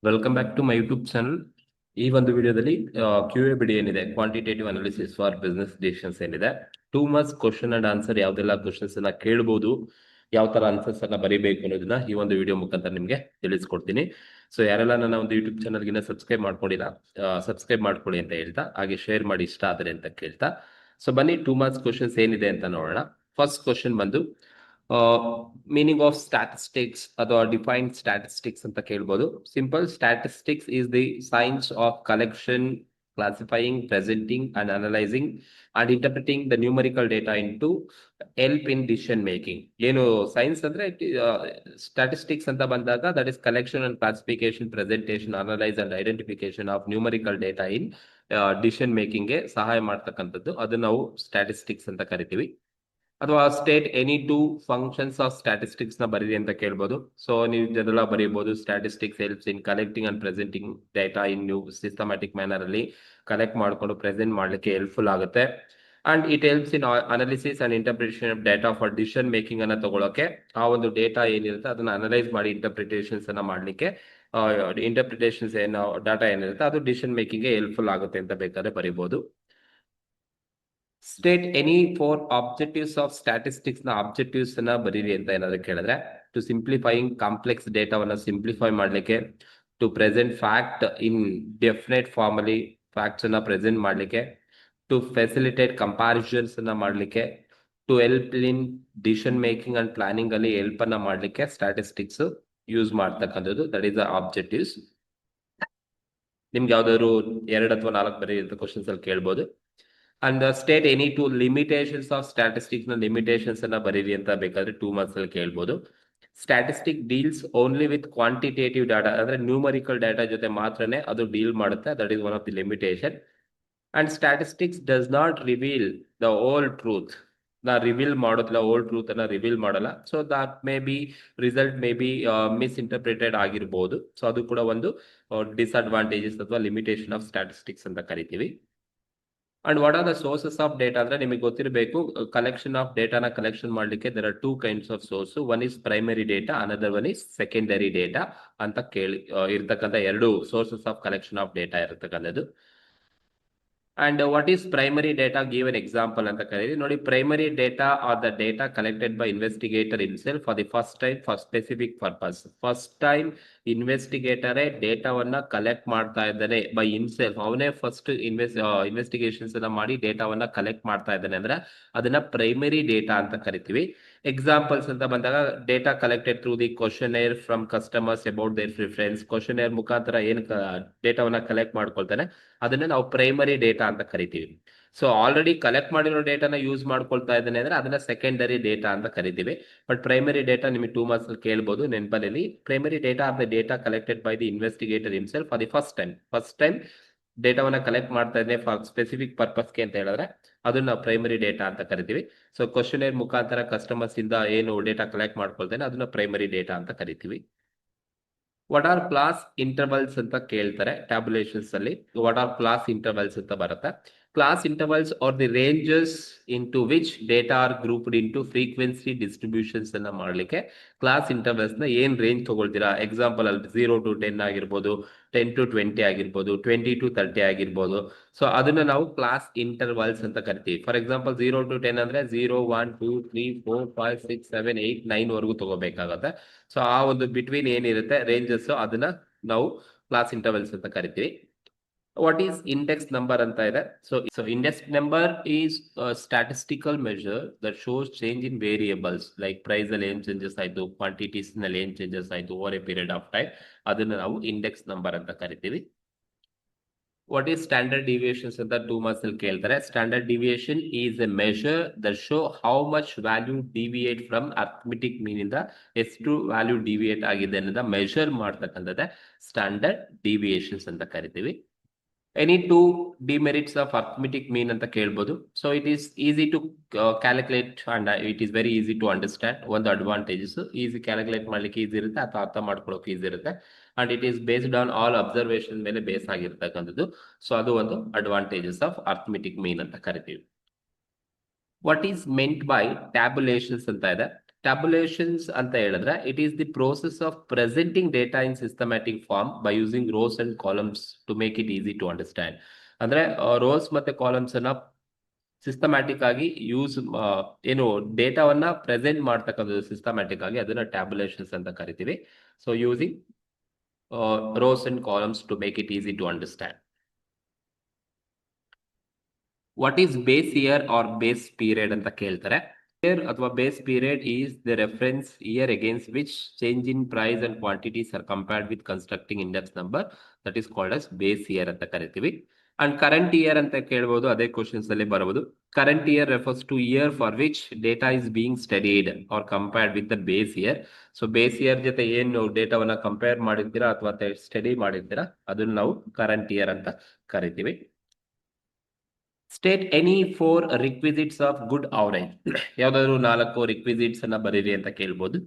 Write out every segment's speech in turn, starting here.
Welcome back to my YouTube channel. ಈ ಒಂದು ವಿಡಿಯೋದಲ್ಲಿ ಕ್ಯೂ ಎ ಬಿಡಿ ಏನಿದೆ, quantitative analysis for business decisions ಏನಿದೆ, 2 ಮಾರ್ಕ್ಸ್ ಕ್ವಶನ್ ಅಂಡ್ ಆನ್ಸರ್ ಯಾವ್ದೆಲ್ಲ ಕ್ವಶನ್ಸ್ ಅನ್ನ ಕೇಳಬಹುದು, ಯಾವ ತರ ಆನ್ಸರ್ಸ್ ಅನ್ನ ಬರೀಬೇಕು ಅನ್ನೋದನ್ನ ಈ ಒಂದು ವಿಡಿಯೋ ಮುಖಾಂತರ ನಿಮ್ಗೆ ತಿಳಿಸ್ಕೊಡ್ತೀನಿ. ಸೊ ಯಾರೆಲ್ಲ ನನ್ನ ಒಂದು ಯೂಟ್ಯೂಬ್ ಚಾನಲ್ಗಿನ್ನ ಸಬ್ಸ್ಕ್ರೈಬ್ ಮಾಡ್ಕೊಂಡಿಲ್ಲ, ಸಬ್ಸ್ಕ್ರೈಬ್ ಮಾಡ್ಕೊಳ್ಳಿ ಅಂತ ಹೇಳ್ತಾ, ಹಾಗೆ ಶೇರ್ ಮಾಡಿ ಇಷ್ಟ ಆದರೆ ಅಂತ ಕೇಳ್ತಾ. ಸೊ ಬನ್ನಿ 2 ಮಾರ್ಕ್ಸ್ ಕ್ವಶನ್ಸ್ ಏನಿದೆ ಅಂತ ನೋಡೋಣ. ಫಸ್ಟ್ ಕ್ವಶನ್ ಬಂದು ಮೀನಿಂಗ್ ಆಫ್ ಸ್ಟ್ಯಾಟಿಸ್ಟಿಕ್ಸ್ ಅಥವಾ ಡಿಫೈನ್ಡ್ ಸ್ಟ್ಯಾಟಿಸ್ಟಿಕ್ಸ್ ಅಂತ ಕೇಳ್ಬೋದು. Simple, statistics is the science of collection, classifying, presenting and analysing and interpreting the numerical data into help in decision making. ಏನು science ಅಂದ್ರೆ statistics ಅಂತ ಬಂದಾಗ that is collection and classification, presentation, analyse and identification of numerical data in decision making ಗೆ ಸಹಾಯ ಮಾಡ್ತಕ್ಕಂಥದ್ದು, ಅದು ನಾವು statistics ಅಂತ ಕರಿತೀವಿ. ಅಥವಾ state any 2 functions of statistics ನ ಬರೀರಿ ಅಂತ ಕೇಳ್ಬೋದು. ಸೊ ನೀವು ಇದೆಲ್ಲ ಬರೀಬಹುದು. Statistics helps in collecting and presenting data in new systematic manner ಅಲ್ಲಿ ಕಲೆಕ್ಟ್ ಮಾಡ್ಕೊಂಡು ಪ್ರೆಸೆಂಟ್ ಮಾಡ್ಲಿಕ್ಕೆ ಹೆಲ್ಪ್ಫುಲ್ ಆಗುತ್ತೆ. And it helps in analysis and interpretation of data for decision making ಅನ್ನ ತಗೊಳಕ್ಕೆ, ಆ ಒಂದು ಡೇಟಾ ಏನಿರುತ್ತೆ ಅದನ್ನ ಅನಲೈಸ್ ಮಾಡಿ ಇಂಟರ್ಪ್ರಿಟೇಷನ್ಸ್ ಅನ್ನ ಮಾಡ್ಲಿಕ್ಕೆ, ಇಂಟರ್ಪ್ರಿಟೇಷನ್ಸ್ ಏನು ಡಾಟಾ ಏನಿರುತ್ತೆ ಅದು ಡಿಸಿಷನ್ ಮೇಕಿಂಗ್ ಗೆ ಹೆಲ್ಪ್ಫುಲ್ ಆಗುತ್ತೆ ಅಂತ ಬೇಕಾದ್ರೆ ಬರೀಬಹುದು. State any 4 objectives of statistics ನ ಆಬ್ಜೆಕ್ಟಿವ್ಸ್ ಅನ್ನ ಬರೀರಿ ಅಂತ ಏನಾದ್ರು ಕೇಳಿದ್ರೆ, ಟು ಸಿಂಪ್ಲಿಫೈಯಿಂಗ್ ಕಾಂಪ್ಲೆಕ್ಸ್ ಡೇಟಾವನ್ನ ಸಿಂಪ್ಲಿಫೈ ಮಾಡ್ಲಿಕ್ಕೆ, to present fact in definite formally, facts ಅನ್ನ ಪ್ರೆಸೆಂಟ್ ಮಾಡ್ಲಿಕ್ಕೆ, ಟು ಫೆಸಿಲಿಟೇಟ್ ಕಂಪ್ಯಾರಿಸನ್ಸ್ ಅನ್ನ ಮಾಡ್ಲಿಕ್ಕೆ, to help in decision making and planning ಅಲ್ಲಿ ಹೆಲ್ಪ್ ಅನ್ನ ಮಾಡ್ಲಿಕ್ಕೆ ಸ್ಟ್ಯಾಟಿಸ್ಟಿಕ್ಸ್ ಯೂಸ್ ಮಾಡ್ತಕ್ಕಂಥದ್ದು. That is the objectives. ನಿಮ್ಗೆ ಯಾವ್ದಾದ್ರು 2 ಅಥವಾ 4 ಬರೀ ಅಂತ ಕ್ವಶನ್ಸ್ ಅಲ್ಲಿ ಕೇಳ್ಬೋದು. And state any 2 limitations of statistics ನ ಲಿಮಿಟೇಷನ್ಸ್ ಅನ್ನ ಬರೀರಿ ಅಂತ ಬೇಕಾದ್ರೆ 2 ಮಾರ್ಕ್ಸ್ ಅಲ್ಲಿ ಕೇಳ್ಬೋದು. Statistic deals only with quantitative data, ಅಂದ್ರೆ ನ್ಯೂಮರಿಕಲ್ ಡಾಟಾ ಜೊತೆ ಮಾತ್ರನೇ ಅದು ಡೀಲ್ ಮಾಡುತ್ತೆ. That is one of the limitation. And statistics does not reveal the whole truth. ನಾ ರಿವೀಲ್ ಮಾಡೋದಿಲ್ಲ, ಓಲ್ಡ್ ಟ್ರೂತ್ ಅನ್ನ ರಿವೀಲ್ ಮಾಡಲ್ಲ. So that may be result may be misinterpreted ಆಗಿರ್ಬೋದು. ಸೊ ಅದು ಕೂಡ ಒಂದು ಡಿಸ್ಅಡ್ವಾಂಟೇಜಸ್ ಅಥವಾ ಲಿಮಿಟೇಷನ್ ಆಫ್ ಸ್ಟ್ಯಾಟಿಸ್ಟಿಕ್ಸ್ ಅಂತ ಕರಿತೀವಿ. And what are the sources of data ಅಂದ್ರೆ ನಿಮಗೆ ಗೊತ್ತಿರಬೇಕು, ಕಲೆಕ್ಷನ್ ಆಫ್ ಡೇಟಾನ ಕಲೆಕ್ಷನ್ ಮಾಡ್ಲಿಕ್ಕೆ there are 2 kinds of source. One is primary data, another one is secondary data ಅಂತ ಇರ್ತಕ್ಕಂಥ 2 sources of collection of data ಇರತಕ್ಕಂಥದ್ದು. And what is primary data, give an example ಅಂತ ಕರೀರಿ. ನೋಡಿ, primary data are the data collected by investigator himself for the first time for specific purpose. First time ಇನ್ವೆಸ್ಟಿಗೇಟರೇ ಡೇಟಾವನ್ನ collect ಮಾಡ್ತಾ ಇದ್ದಾನೆ by ಇನ್ಸೆಲ್ಫ್, ಅವನೇ first investigations ಅನ್ನ ಮಾಡಿ ಡೇಟಾವನ್ನ ಕಲೆಕ್ಟ್ ಮಾಡ್ತಾ ಇದ್ದಾನೆ ಅಂದ್ರೆ ಅದನ್ನ ಪ್ರೈಮರಿ ಡೇಟಾ ಅಂತ ಕರಿತೀವಿ. ಎಕ್ಸಾಂಪಲ್ಸ್ ಅಂತ ಬಂದಾಗ, data collected through the questionnaire from customers about there preference. Questionnaire ಮುಖಾಂತರ ಏನ್ ಡೇಟಾವನ್ನ ಕಲೆಕ್ಟ್ ಮಾಡ್ಕೊಳ್ತಾನೆ ಅದನ್ನ ನಾವು ಪ್ರೈಮರಿ ಡೇಟಾ ಅಂತ ಕರಿತೀವಿ. ಸೊ ಆಲ್ರೆಡಿ ಕಲೆಕ್ಟ್ ಮಾಡಿರೋ ಡೇಟಾನ ಯೂಸ್ ಮಾಡ್ಕೊಳ್ತಾ ಇದ್ದಾನೆ ಅಂದ್ರೆ ಅದನ್ನ ಸೆಕೆಂಡರಿ ಡೇಟಾ ಅಂತ ಕರಿತೀವಿ. ಬಟ್ ಪ್ರೈಮರಿ ಡೇಟಾ ನಿಮಗೆ 2 ಮಾರ್ಕ್ಸ್ ಅಲ್ಲಿ ಕೇಳ್ಬೋದು, ನೆನಪಲ್ಲಿ. Primary data are the data collected by the investigator himself for the first time ಡೇಟಾವನ್ನ ಕಲೆಕ್ಟ್ ಮಾಡ್ತಾ ಇದ್ದೇನೆ ಫಾರ್ ಸ್ಪೆಸಿಫಿಕ್ ಪರ್ಪಸ್ಗೆ ಅಂತ ಹೇಳಿದ್ರೆ ಅದನ್ನ ಪ್ರೈಮರಿ ಡೇಟಾ ಅಂತ ಕರಿತೀವಿ. ಸೊ ಕ್ವಶನೇರ್ ಮುಖಾಂತರ ಕಸ್ಟಮರ್ಸ್ ಇಂದ ಏನು ಡೇಟಾ ಕಲೆಕ್ಟ್ ಮಾಡ್ಕೊಳ್ತೇನೆ ಅದನ್ನ ಪ್ರೈಮರಿ ಡೇಟಾ ಅಂತ ಕರಿತೀವಿ. ವಾಟ್ ಆರ್ ಕ್ಲಾಸ್ ಇಂಟರ್ವಲ್ಸ್ ಅಂತ ಕೇಳ್ತಾರೆ ಟ್ಯಾಬ್ಯುಲೇಷನ್ಸ್ ಅಲ್ಲಿ. ವಾಟ್ ಆರ್ ಕ್ಲಾಸ್ ಇಂಟರ್ವಲ್ಸ್ ಅಂತ ಬರುತ್ತೆ. Class intervals are the ranges into which data are grouped into frequency distributions ಅನ್ನ ಮಾಡ್ಲಿಕ್ಕೆ ಕ್ಲಾಸ್ ಇಂಟರ್ವಲ್ಸ್ ನ ಏನ್ ರೇಂಜ್ ತಗೊಳ್ತೀರಾ, ಎಕ್ಸಾಂಪಲ್ ಅಲ್ಲಿ 0 to 10 ಆಗಿರ್ಬೋದು, 10 to 20 ಆಗಿರ್ಬೋದು, 20 to 30 ಆಗಿರ್ಬೋದು. ಸೊ ಅದನ್ನ ನಾವು ಕ್ಲಾಸ್ ಇಂಟರ್ವಲ್ಸ್ ಅಂತ ಕರಿತೀವಿ. ಫಾರ್ ಎಕ್ಸಾಂಪಲ್ 0 to 10 ಅಂದ್ರೆ 0, 1, 2, 3, 4, 5, 6, 7, 8, 9 ವರೆಗೂ ತಗೋಬೇಕಾಗತ್ತೆ. ಸೊ ಆ ಒಂದು ಬಿಟ್ವೀನ್ ಏನಿರುತ್ತೆ ರೇಂಜಸ್, ಅದನ್ನ ನಾವು ಕ್ಲಾಸ್ ಇಂಟರ್ವಲ್ಸ್ ಅಂತ ಕರಿತೀವಿ. ವಾಟ್ ಈಸ್ ಇಂಡೆಕ್ಸ್ ನಂಬರ್ ಅಂತ ಇದೆ. So index number is statistical measure that shows change in variables, like price ಅಲ್ಲಿ ಏನ್ ಚೇಂಜಸ್ ಆಯ್ತು, ಕ್ವಾಂಟಿಟೀಸ್ ನಲ್ಲಿ ಏನ್ ಚೇಂಜಸ್ ಆಯ್ತು over a period of time, ಅದನ್ನ ನಾವು ಇಂಡೆಕ್ಸ್ ನಂಬರ್ ಅಂತ ಕರಿತೀವಿ. ವಾಟ್ ಈಸ್ ಸ್ಟ್ಯಾಂಡರ್ಡ್ ಡಿವಿಯೇಷನ್ಸ್ ಅಂತ 2 ಮಾರ್ಕ್ಸ್ ಅಲ್ಲಿ ಕೇಳ್ತಾರೆ. Standard deviation is A measure that show how much value deviate from arithmetic mean ಇಂದ, ಎಷ್ಟು ವ್ಯಾಲ್ಯೂ ಡಿವಿಯೇಟ್ ಆಗಿದೆ ಅನ್ನೋದ ಮೆಷರ್ ಮಾಡ್ತಕ್ಕಂಥದ್ದೇ ಸ್ಟ್ಯಾಂಡರ್ಡ್ ಡಿವಿಯೇಷನ್ಸ್ ಅಂತ ಕರಿತೀವಿ. Any 2 demerits of arithmetic mean ಅಂತ ಕೇಳ್ಬೋದು. So it is easy to calculate and it is very easy to understand. ಒಂದು advantages, easy calculate ಮಾಡ್ಲಿಕ್ಕೆ ಈಸಿ ಇರುತ್ತೆ ಅಥವಾ ಅರ್ಥ ಮಾಡ್ಕೊಳ್ಳೋಕೆ ಈಸಿ ಇರುತ್ತೆ. And it is based on all observation ಮೇಲೆ ಬೇಸ್ ಆಗಿರ್ತಕ್ಕಂಥದ್ದು. ಸೊ ಅದು ಒಂದು ಅಡ್ವಾಂಟೇಜಸ್ ಆಫ್ ಅರ್ಥಮೆಟಿಕ್ ಮೀನ್ ಅಂತ ಕರಿತೀವಿ. What is meant by tabulations ಅಂತ ಇದೆ. ಟ್ಯಾಬುಲೇಷನ್ಸ್ ಅಂತ ಹೇಳಿದ್ರೆ it is the process of presenting data in systematic form by using rows and columns to make it easy to understand. ಅಂದ್ರೆ rows ಮತ್ತೆ columns ಅನ್ನ systematic ಆಗಿ ಯೂಸ್ ಏನು ಡೇಟಾವನ್ನ ಪ್ರೆಸೆಂಟ್ ಮಾಡ್ತಕ್ಕಂಥದ್ದು ಸಿಸ್ಟಮ್ಯಾಟಿಕ್ ಆಗಿ ಅದನ್ನ ಟ್ಯಾಬುಲೇಷನ್ಸ್ ಅಂತ ಕರಿತೀವಿ. So using rows and columns to make it easy to understand. What is base year or base period ಅಂತ ಕೇಳ್ತಾರೆ. ಇಯರ್ ಅಥವಾ base period is the reference year against which change in price and quantities are compared with constructing index number, that is called as base year ಅಂತ ಕರಿತೀವಿ. And current year ಅಂತ ಕೇಳಬಹುದು, ಅದೇ questions ಅಲ್ಲಿ ಬರಬಹುದು. Current year refers to year for which data is being studied or compared with the base year. So base year ಜೊತೆ ಏನು ಡೇಟಾವನ್ನ ಕಂಪೇರ್ ಮಾಡಿರ್ತೀರಾ ಅಥವಾ ಸ್ಟಡಿ ಮಾಡಿರ್ತೀರಾ ಅದನ್ನ ನಾವು ಕರೆಂಟ್ ಇಯರ್ ಅಂತ ಕರಿತೀವಿ. State any 4 requisites of good average. ಯಾವ್ದಾದ್ರು 4 ರಿಕ್ವಿಸಿಟ್ಸ್ ಅನ್ನ ಬರೀರಿ ಅಂತ ಕೇಳ್ಬೋದು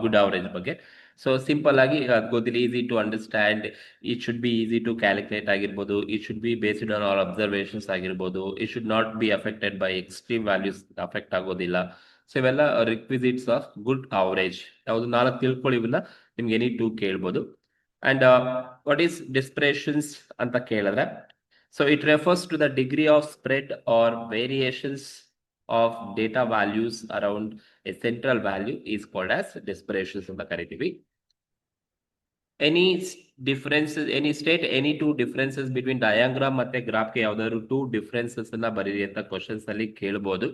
ಗುಡ್ ಅವರೇಜ್ ಬಗ್ಗೆ. ಸೊ ಸಿಂಪಲ್ ಆಗಿ ಗೊತ್ತಿಲ್ಲ, easy to understand, it should be easy to calculate ಆಗಿರ್ಬೋದು, it should be based on all observations ಆಗಿರ್ಬೋದು, it should not be affected by extreme values, affect ಆಗೋದಿಲ್ಲ. ಸೊ ಇವೆಲ್ಲ ರಿಕ್ವಿಸಿಟ್ಸ್ ಆಫ್ ಗುಡ್ ಅವರೇಜ್. ಯಾವ್ದು 4 ತಿಳ್ಕೊಳ್ಳಿ, ಇವನ್ನ ನಿಮ್ಗೆ ಎನಿ 2 ಕೇಳ್ಬೋದು. And what is ಡಿಸ್ಪರೇಷನ್ಸ್ ಅಂತ ಕೇಳಿದ್ರೆ, so it refers to the degree of spread or variations of data values around a central value is called as disparitions ಅಂತ ಕರಿತೀವಿ. Any differences, any state any 2 differences between diagram ಮತ್ತೆ graph ಗೆ ಯಾವ್ದಾದ್ರು 2 differences ಅನ್ನ ಬರೀರಿ ಅಂತ questions ಅಲ್ಲಿ ಕೇಳಬಹುದು.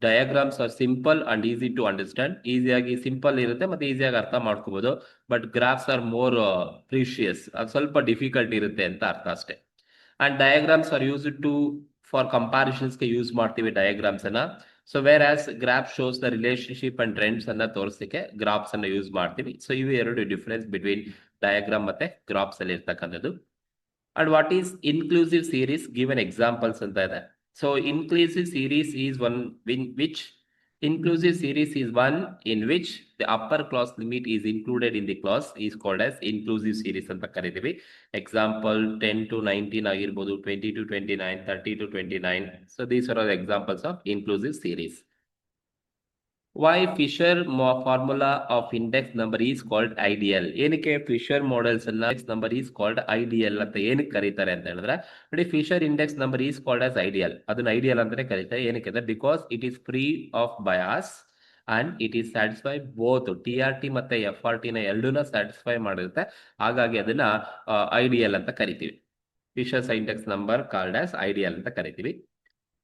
Diagrams are simple and easy to understand. ಈಸಿಯಾಗಿ ಸಿಂಪಲ್ ಇರುತ್ತೆ ಮತ್ತೆ ಈಸಿಯಾಗಿ ಅರ್ಥ ಮಾಡ್ಕೋಬಹುದು. But graphs are more precise, ಅದು ಸ್ವಲ್ಪ ಡಿಫಿಕಲ್ಟ್ ಇರುತ್ತೆ ಅಂತ ಅರ್ಥ ಅಷ್ಟೇ. And diagrams are use to for comparisons ಗೆ ಯೂಸ್ ಮಾಡ್ತೀವಿ ಡಯಾಗ್ರಾಮ್ಸ್ ಅನ್ನ. So where as graph shows the relationship and trends ಅನ್ನ ತೋರಿಸಲಿಕ್ಕೆ ಗ್ರಾಫ್ಸ್ ಅನ್ನ ಯೂಸ್ ಮಾಡ್ತೀವಿ. ಸೊ ಇವು 2 ಡಿಫರೆನ್ಸ್ ಬಿಟ್ವೀನ್ ಡಯಾಗ್ರಾಮ್ ಮತ್ತೆ ಗ್ರಾಫ್ಸ್ ಅಲ್ಲಿ ಇರ್ತಕ್ಕಂಥದ್ದು. And what is inclusive series, given examples ಅಂತ ಇದೆ. So inclusive series is one in which the upper clause limit is included in the clause is called as inclusive series ಅಂತ ಕರೀತೀವಿ. Example 10 to 19 ಆಗಿರ್ಬೋದು, 20 to 29, 30 to 29. So these are all examples of inclusive series. Why Fisher formula of index number is called ideal? ಏನಕ್ಕೆ Fisher models ಅನ್ನ index number is called ideal ಅಂತ ಏನಕ್ಕೆ ಕರೀತಾರೆ ಅಂತ ಹೇಳಿದ್ರೆ, ನೋಡಿ Fisher index number is called as ideal. ಅದನ್ನ ideal ಅಂತಾನೆ ಕರೀತಾರೆ. ಏನಕ್ಕೆ ಅಂದ್ರೆ because it is free of bias and it is satisfy both TRT ಮತ್ತೆ FRT ನ ಎರಡನ್ನ ಸ್ಯಾಟಿಸ್ಫೈ ಮಾಡಿರುತ್ತೆ. ಹಾಗಾಗಿ ಅದನ್ನ ಐಡಿಯಲ್ ಅಂತ ಕರಿತೀವಿ. Fisher's index number called as ideal ಅಂತ ಕರಿತೀವಿ.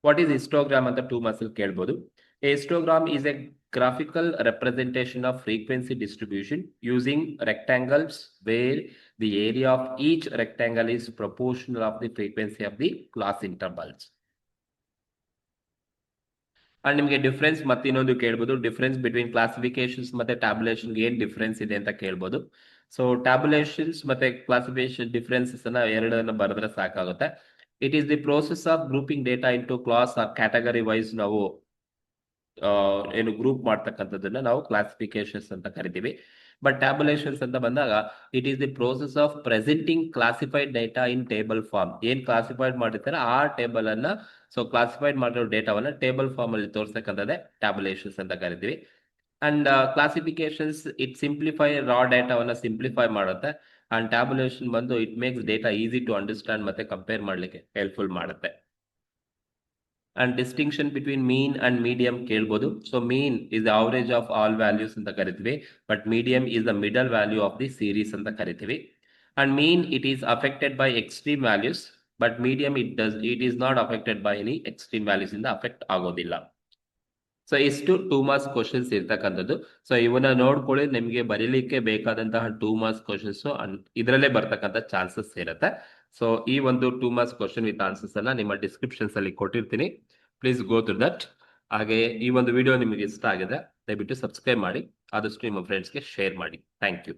ವಾಟ್ ಈಸ್ ಹಿಸ್ಟೋಗ್ರಾಮ್ ಅಂತ 2 ಮಾರ್ಕ್ಸ್ ಕೇಳ್ಬೋದು. A histogram is a graphical representation of frequency distribution using rectangles where the area of each rectangle is proportional of the frequency of the class intervals. And ನಿಮಗೆ difference ಮತ್ತೆ ಇನ್ನೊಂದು ಕೇಳ್ಬೋದು, difference between classifications ಮತ್ತೆ ಟ್ಯಾಬುಲೇಷನ್ ಏನ್ difference ಇದೆ ಅಂತ ಕೇಳ್ಬೋದು. So ಟ್ಯಾಬುಲೇಷನ್ಸ್ ಮತ್ತೆ ಕ್ಲಾಸಿಫಿಕೇಶನ್ ಡಿಫರೆನ್ಸಸ್ ಅನ್ನ ಎರಡನ್ನ ಬರೆದ್ರೆ ಸಾಕಾಗುತ್ತೆ. It is the process of grouping data into class or category wise ನಾವು ಏನು ಗ್ರೂಪ್ ಮಾಡ್ತಕ್ಕಂಥದ್ದನ್ನ ನಾವು ಕ್ಲಾಸಿಫಿಕೇಶನ್ಸ್ ಅಂತ ಕರಿತೀವಿ. ಬಟ್ ಟ್ಯಾಬುಲೇಷನ್ಸ್ ಅಂತ ಬಂದಾಗ it is the process of presenting classified data in table form. ಏನ್ ಕ್ಲಾಸಿಫೈಡ್ ಮಾಡಿರ್ತಾರೆ ಆ ಟೇಬಲ್ ಅನ್ನ, ಸೊ ಕ್ಲಾಸಿಫೈಡ್ ಮಾಡಿರೋ ಡೇಟಾವನ್ನ ಟೇಬಲ್ ಫಾರ್ಮ್ ಅಲ್ಲಿ ತೋರ್ಸಕ್ಕಂಥದ್ದೇ ಟ್ಯಾಬುಲೇಷನ್ಸ್ ಅಂತ ಕರಿತೀವಿ. And classifications it simplify raw ಡೇಟಾವನ್ನ ಸಿಂಪ್ಲಿಫೈ ಮಾಡುತ್ತೆ. ಅಂಡ್ ಟ್ಯಾಬುಲೇಷನ್ ಬಂದು it makes data easy to understand ಮತ್ತೆ ಕಂಪೇರ್ ಮಾಡ್ಲಿಕ್ಕೆ ಹೆಲ್ಪ್ಫುಲ್ ಮಾಡುತ್ತೆ. And distinction between mean and medium ಕೇಳ್ಬೋದು. So mean is the average of all values ಅಂತ ಕರಿತೀವಿ. But medium is the middle value of the series ಅಂತ ಕರಿತೀವಿ. And mean it is affected by extreme values, but medium it is not affected by any extreme values ಇಂದ affect ಆಗೋದಿಲ್ಲ. So ಇಷ್ಟು 2 marks questions ಇರ್ತಕ್ಕಂಥದ್ದು. So ಇವನ್ನ ನೋಡ್ಕೊಳ್ಳಿ, ನಿಮಗೆ ಬರೀಲಿಕ್ಕೆ ಬೇಕಾದಂತಹ 2 ಮಾರ್ಕ್ಸ್ ಕ್ವಶನ್ಸ್ ಇದರಲ್ಲೇ ಬರ್ತಕ್ಕಂಥ ಚಾನ್ಸಸ್ ಇರುತ್ತೆ. ಸೊ ಈ ಒಂದು 2 ಮಾರ್ಕ್ಸ್ ಕ್ವಶನ್ ವಿತ್ ಆನ್ಸರ್ಸ್ ಅನ್ನ ನಿಮ್ಮ ಡಿಸ್ಕ್ರಿಪ್ಷನ್ಸ್ ಅಲ್ಲಿ ಕೊಟ್ಟಿರ್ತೀನಿ. Please go through that. ಹಾಗೆ ಈ ಒಂದು ವಿಡಿಯೋ ನಿಮಗೆ ಇಷ್ಟ ಆಗಿದೆ ದಯವಿಟ್ಟು ಸಬ್ಸ್ಕ್ರೈಬ್ ಮಾಡಿ, ಆದಷ್ಟು ನಿಮ್ಮ ಫ್ರೆಂಡ್ಸ್ಗೆ ಶೇರ್ ಮಾಡಿ. Thank you.